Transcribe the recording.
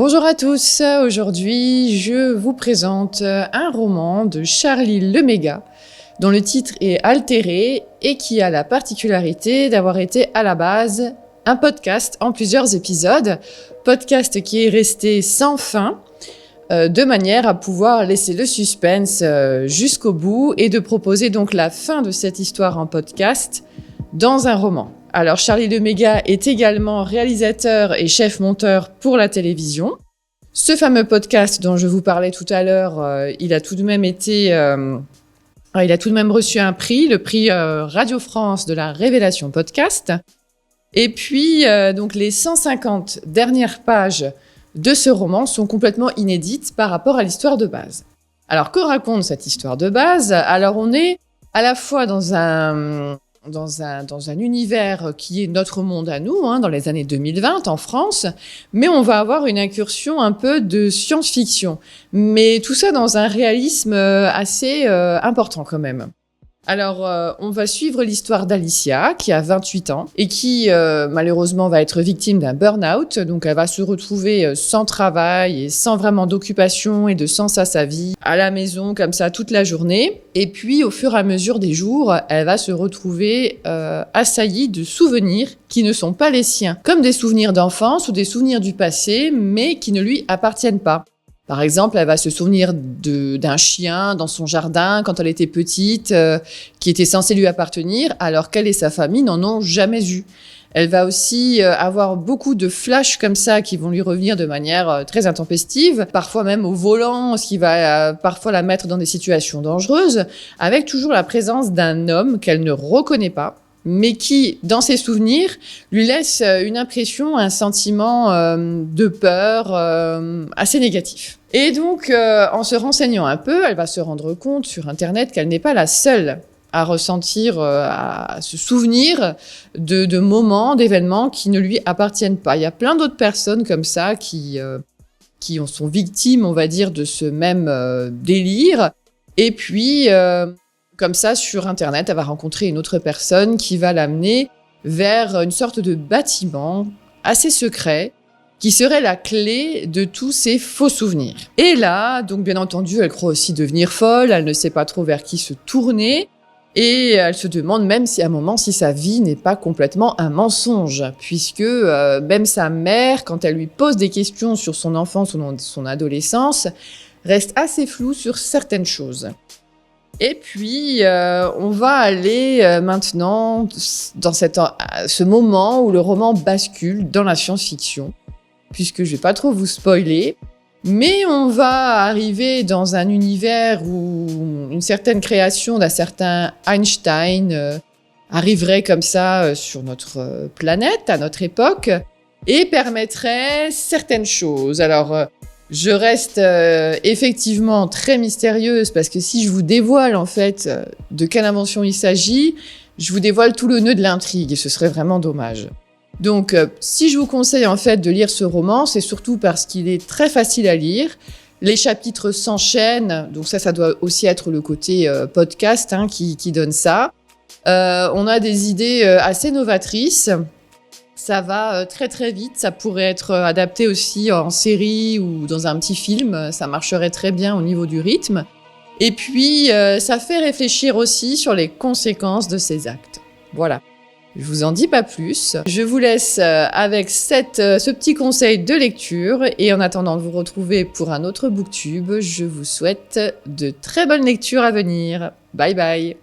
Bonjour à tous, aujourd'hui je vous présente un roman de Charlie Leméga dont le titre est Altéré et qui a la particularité d'avoir été à la base un podcast en plusieurs épisodes, podcast qui est resté sans fin de manière à pouvoir laisser le suspense jusqu'au bout et de proposer donc la fin de cette histoire en podcast dans un roman. Alors Charlie Leméga est également réalisateur et chef monteur pour la télévision. Ce fameux podcast dont je vous parlais tout à l'heure, il a tout de même reçu un prix, le prix Radio France de la Révélation Podcast. Et puis donc les 150 dernières pages de ce roman sont complètement inédites par rapport à l'histoire de base. Alors que raconte cette histoire de base ? Alors on est à la fois dans un univers qui est notre monde à nous, dans les années 2020 en France, mais on va avoir une incursion un peu de science-fiction. Mais tout ça dans un réalisme assez important quand même. Alors, on va suivre l'histoire d'Alicia, qui a 28 ans, et qui, malheureusement, va être victime d'un burn-out. Donc, elle va se retrouver sans travail et sans vraiment d'occupation et de sens à sa vie, à la maison, comme ça, toute la journée. Et puis, au fur et à mesure des jours, elle va se retrouver assaillie de souvenirs qui ne sont pas les siens, comme des souvenirs d'enfance ou des souvenirs du passé, mais qui ne lui appartiennent pas. Par exemple, elle va se souvenir d'un chien dans son jardin quand elle était petite, qui était censé lui appartenir, alors qu'elle et sa famille n'en ont jamais eu. Elle va aussi avoir beaucoup de flashs comme ça qui vont lui revenir de manière très intempestive, parfois même au volant, ce qui va parfois la mettre dans des situations dangereuses, avec toujours la présence d'un homme qu'elle ne reconnaît pas, mais qui, dans ses souvenirs, lui laisse une impression, un sentiment de peur assez négatif. Et donc, en se renseignant un peu, elle va se rendre compte sur Internet qu'elle n'est pas la seule à ressentir, à se souvenir de moments, d'événements qui ne lui appartiennent pas. Il y a plein d'autres personnes comme ça qui sont victimes, on va dire, de ce même délire. Et puis... Comme ça, sur Internet, elle va rencontrer une autre personne qui va l'amener vers une sorte de bâtiment assez secret qui serait la clé de tous ces faux souvenirs. Et là, donc bien entendu, elle croit aussi devenir folle, elle ne sait pas trop vers qui se tourner et elle se demande même si à un moment si sa vie n'est pas complètement un mensonge, puisque même sa mère, quand elle lui pose des questions sur son enfance ou son adolescence, reste assez floue sur certaines choses. Et puis, on va aller maintenant dans ce moment où le roman bascule dans la science-fiction, puisque je vais pas trop vous spoiler, mais on va arriver dans un univers où une certaine création d'un certain Einstein arriverait comme ça sur notre planète, à notre époque, et permettrait certaines choses. Alors... Je reste effectivement très mystérieuse parce que si je vous dévoile en fait de quelle invention il s'agit, je vous dévoile tout le nœud de l'intrigue et ce serait vraiment dommage. Donc si je vous conseille en fait de lire ce roman, c'est surtout parce qu'il est très facile à lire. Les chapitres s'enchaînent, donc ça doit aussi être le côté podcast qui donne ça. On a des idées assez novatrices. Ça va très très vite, ça pourrait être adapté aussi en série ou dans un petit film, ça marcherait très bien au niveau du rythme. Et puis, ça fait réfléchir aussi sur les conséquences de ses actes. Voilà, je vous en dis pas plus. Je vous laisse avec ce petit conseil de lecture et en attendant de vous retrouver pour un autre booktube, je vous souhaite de très bonnes lectures à venir. Bye bye.